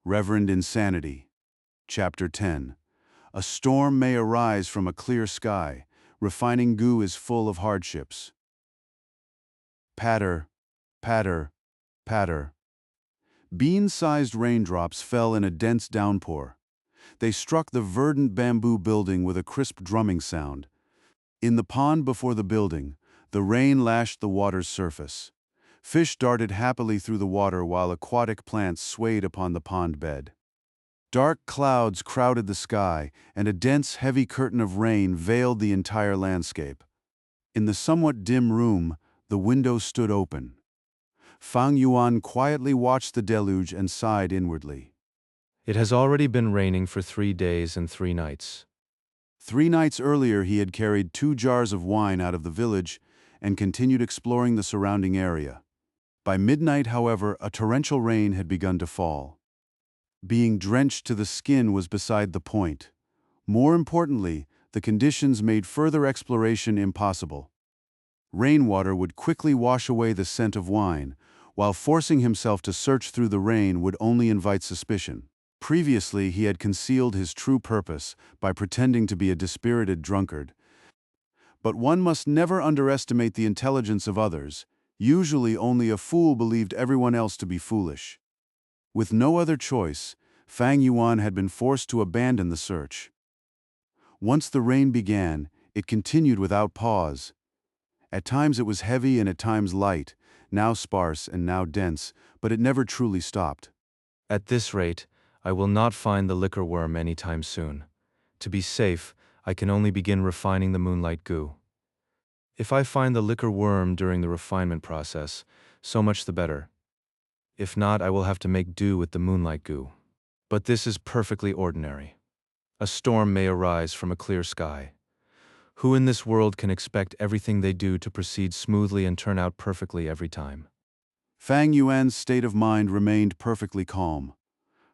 Reverend Insanity. Chapter 10. A storm may arise from a clear sky. Refining Gu is full of hardships. Patter, patter, patter. Bean-sized raindrops fell in a dense downpour. They struck the verdant bamboo building with a crisp drumming sound. In the pond before the building, the rain lashed the water's surface. Fish darted happily through the water while aquatic plants swayed upon the pond bed. Dark clouds crowded the sky, and a dense, heavy curtain of rain veiled the entire landscape. In the somewhat dim room, the window stood open. Fang Yuan quietly watched the deluge and sighed inwardly. It has already been raining for 3 days and 3 nights. 3 nights earlier he had carried 2 jars of wine out of the village and continued exploring the surrounding area. By midnight, however, a torrential rain had begun to fall. Being drenched to the skin was beside the point. More importantly, the conditions made further exploration impossible. Rainwater would quickly wash away the scent of wine, while forcing himself to search through the rain would only invite suspicion. Previously, he had concealed his true purpose by pretending to be a dispirited drunkard. But one must never underestimate the intelligence of others. Usually only a fool believed everyone else to be foolish. With no other choice, Fang Yuan had been forced to abandon the search. Once the rain began, it continued without pause. At times it was heavy and at times light, now sparse and now dense, but it never truly stopped. At this rate, I will not find the liquor worm anytime soon. To be safe, I can only begin refining the Moonlight Gu. If I find the liquor worm during the refinement process, so much the better. If not, I will have to make do with the Moonlight Gu. But this is perfectly ordinary. A storm may arise from a clear sky. Who in this world can expect everything they do to proceed smoothly and turn out perfectly every time? Fang Yuan's state of mind remained perfectly calm.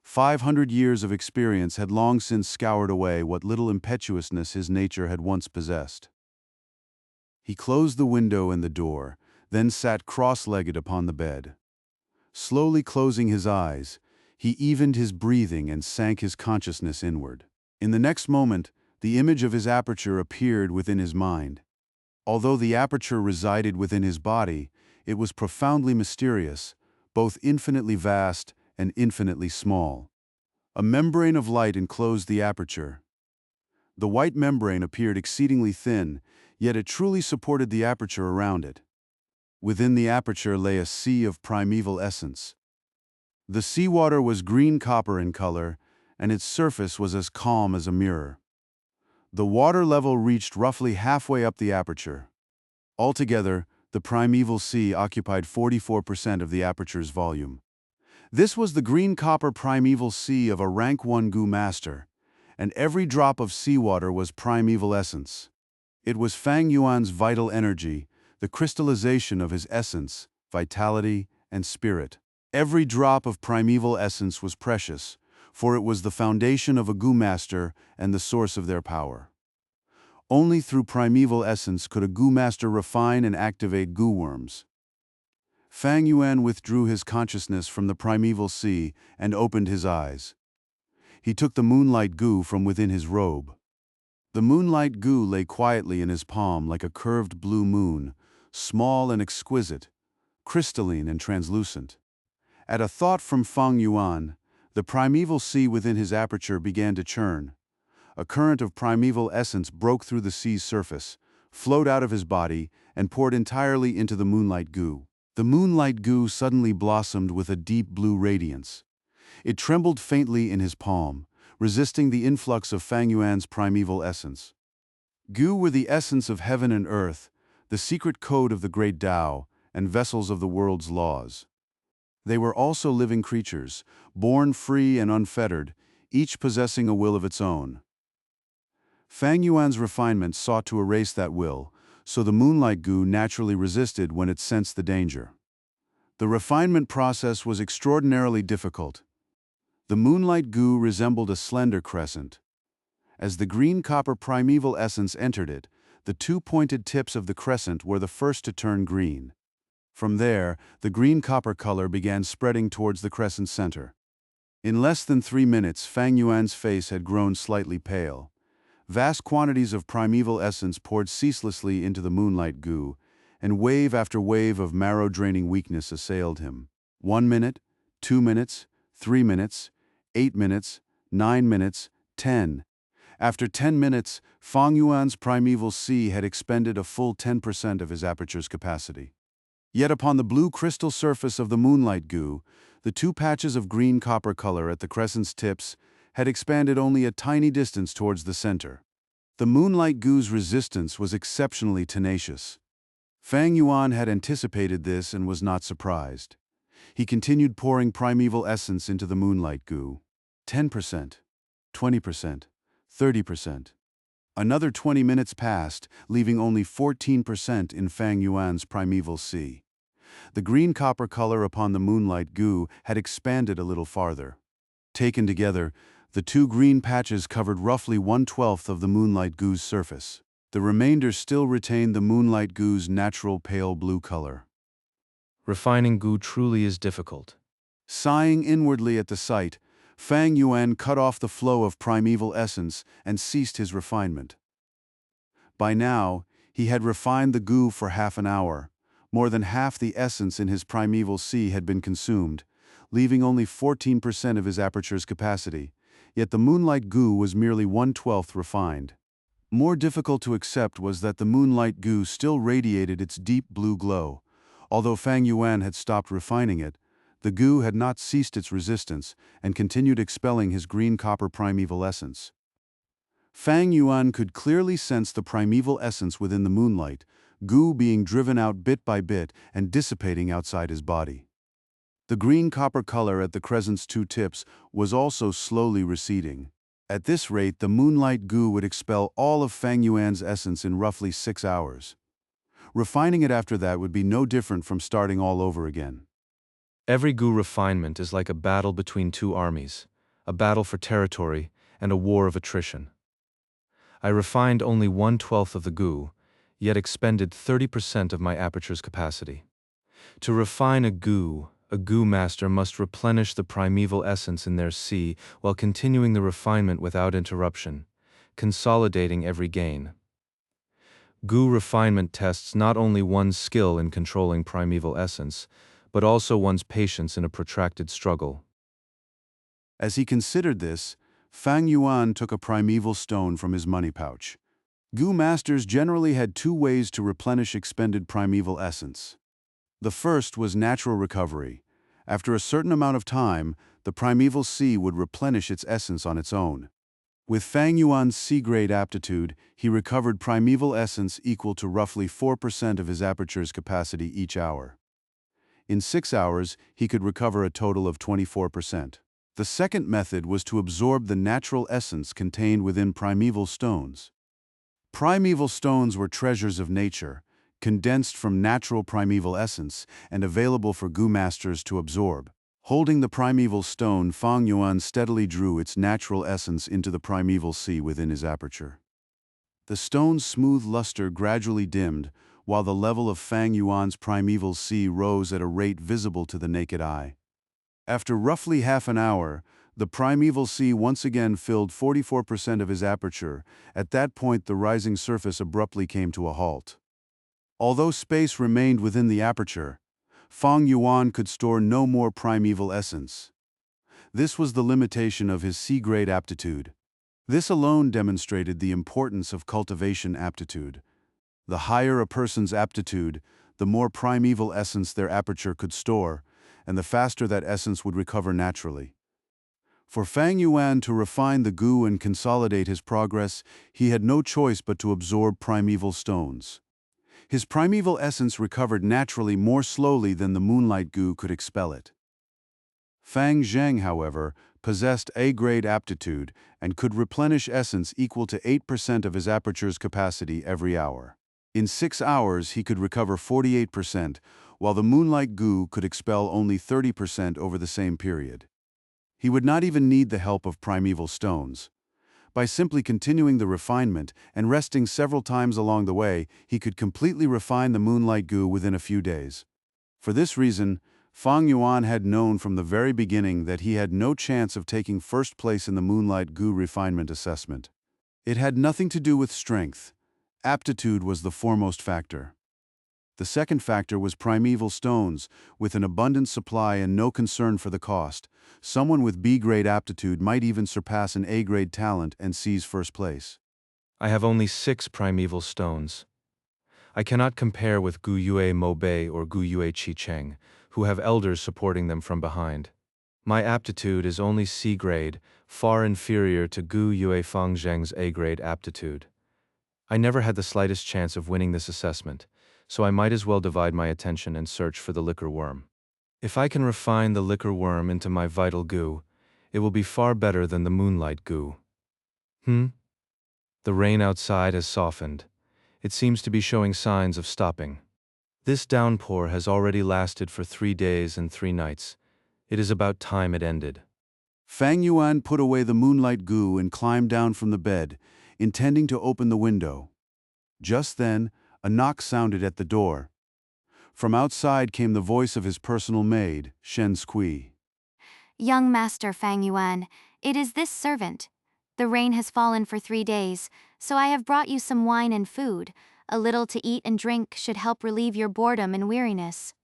500 years of experience had long since scoured away what little impetuousness his nature had once possessed. He closed the window and the door, then sat cross-legged upon the bed. Slowly closing his eyes, he evened his breathing and sank his consciousness inward. In the next moment, the image of his aperture appeared within his mind. Although the aperture resided within his body, it was profoundly mysterious, both infinitely vast and infinitely small. A membrane of light enclosed the aperture. The white membrane appeared exceedingly thin, yet it truly supported the aperture around it. Within the aperture lay a sea of primeval essence. The seawater was green copper in color, and its surface was as calm as a mirror. The water level reached roughly halfway up the aperture. Altogether, the primeval sea occupied 44% of the aperture's volume. This was the green copper primeval sea of a rank 1 Gu master, and every drop of seawater was primeval essence. It was Fang Yuan's vital energy, the crystallization of his essence, vitality, and spirit. Every drop of primeval essence was precious, for it was the foundation of a Gu master and the source of their power. Only through primeval essence could a Gu master refine and activate Gu worms. Fang Yuan withdrew his consciousness from the primeval sea and opened his eyes. He took the Moonlight Gu from within his robe. The Moonlight Gu lay quietly in his palm like a curved blue moon, small and exquisite, crystalline and translucent. At a thought from Fang Yuan, the primeval sea within his aperture began to churn. A current of primeval essence broke through the sea's surface, flowed out of his body, and poured entirely into the Moonlight Gu. The Moonlight Gu suddenly blossomed with a deep blue radiance. It trembled faintly in his palm, resisting the influx of Fang Yuan's primeval essence. Gu were the essence of heaven and earth, the secret code of the great Tao, and vessels of the world's laws. They were also living creatures, born free and unfettered, each possessing a will of its own. Fang Yuan's refinement sought to erase that will, so the Moonlight Gu naturally resisted when it sensed the danger. The refinement process was extraordinarily difficult. The Moonlight Gu resembled a slender crescent. As the green copper primeval essence entered it, the 2 pointed tips of the crescent were the first to turn green. From there, the green copper color began spreading towards the crescent's center. In less than 3 minutes, Fang Yuan's face had grown slightly pale. Vast quantities of primeval essence poured ceaselessly into the Moonlight Gu, and wave after wave of marrow-draining weakness assailed him. 1 minute, 2 minutes, 3 minutes, 8 minutes, 9 minutes, 10. After 10 minutes, Fang Yuan's primeval C had expended a full 10% of his aperture's capacity. Yet upon the blue crystal surface of the Moonlight Gu, the two patches of green copper color at the crescent's tips had expanded only a tiny distance towards the center. The Moonlight Gu's resistance was exceptionally tenacious. Fang Yuan had anticipated this and was not surprised. He continued pouring primeval essence into the Moonlight Gu. 10%, 20%, 30%. Another 20 minutes passed, leaving only 14% in Fang Yuan's primeval C. The green copper color upon the Moonlight Gu had expanded a little farther. Taken together, the two green patches covered roughly 1/12 of the Moonlight Gu's surface. The remainder still retained the Moonlight Gu's natural pale blue color. Refining Gu truly is difficult. Sighing inwardly at the sight, Fang Yuan cut off the flow of primeval essence and ceased his refinement. By now, he had refined the Gu for half an hour. More than half the essence in his primeval C had been consumed, leaving only 14% of his aperture's capacity, yet the Moonlight Gu was merely 1/12 refined. More difficult to accept was that the Moonlight Gu still radiated its deep blue glow. Although Fang Yuan had stopped refining it, the Gu had not ceased its resistance and continued expelling his green copper primeval essence. Fang Yuan could clearly sense the primeval essence within the moonlight, Gu being driven out bit by bit and dissipating outside his body. The green copper color at the crescent's two tips was also slowly receding. At this rate, the Moonlight Gu would expel all of Fang Yuan's essence in roughly 6 hours. Refining it after that would be no different from starting all over again. Every Gu refinement is like a battle between two armies, a battle for territory and a war of attrition. I refined only 1/12 of the Gu, yet expended 30% of my aperture's capacity. To refine a Gu master must replenish the primeval essence in their C while continuing the refinement without interruption, consolidating every gain. Gu refinement tests not only one's skill in controlling primeval essence, but also one's patience in a protracted struggle. As he considered this, Fang Yuan took a primeval stone from his money pouch. Gu masters generally had two ways to replenish expended primeval essence. The first was natural recovery. After a certain amount of time, the primeval C would replenish its essence on its own. With Fang Yuan's C-grade aptitude, he recovered primeval essence equal to roughly 4% of his aperture's capacity each hour. In 6 hours, he could recover a total of 24%. The second method was to absorb the natural essence contained within primeval stones. Primeval stones were treasures of nature, condensed from natural primeval essence and available for Gu masters to absorb. Holding the primeval stone, Fang Yuan steadily drew its natural essence into the primeval C within his aperture. The stone's smooth luster gradually dimmed, while the level of Fang Yuan's primeval C rose at a rate visible to the naked eye. After roughly half an hour, the primeval C once again filled 44% of his aperture. At that point, the rising surface abruptly came to a halt. Although space remained within the aperture, Fang Yuan could store no more primeval essence. This was the limitation of his C-grade aptitude. This alone demonstrated the importance of cultivation aptitude. The higher a person's aptitude, the more primeval essence their aperture could store, and the faster that essence would recover naturally. For Fang Yuan to refine the Gu and consolidate his progress, he had no choice but to absorb primeval stones. His primeval essence recovered naturally more slowly than the Moonlight Gu could expel it. Fang Zheng, however, possessed A-grade aptitude and could replenish essence equal to 8% of his aperture's capacity every hour. In 6 hours, he could recover 48%, while the Moonlight Gu could expel only 30% over the same period. He would not even need the help of primeval stones. By simply continuing the refinement and resting several times along the way, he could completely refine the Moonlight Gu within a few days. For this reason, Fang Yuan had known from the very beginning that he had no chance of taking first place in the Moonlight Gu refinement assessment. It had nothing to do with strength. Aptitude was the foremost factor. The second factor was primeval stones, with an abundant supply and no concern for the cost. Someone with B-grade aptitude might even surpass an A-grade talent and seize first place. I have only 6 primeval stones. I cannot compare with Gu Yue Mobe or Gu Yue Qicheng, who have elders supporting them from behind. My aptitude is only C-grade, far inferior to Gu Yue Fangzheng's A-grade aptitude. I never had the slightest chance of winning this assessment, so I might as well divide my attention and search for the liquor worm. If I can refine the liquor worm into my vital Gu, it will be far better than the Moonlight Gu. The rain outside has softened. It seems to be showing signs of stopping. This downpour has already lasted for 3 days and 3 nights. It is about time it ended. Fang Yuan put away the Moonlight Gu and climbed down from the bed, intending to open the window. Just then, a knock sounded at the door. From outside came the voice of his personal maid, Shen Cui. Young Master Fang Yuan, it is this servant. The rain has fallen for 3 days, so I have brought you some wine and food. A little to eat and drink should help relieve your boredom and weariness.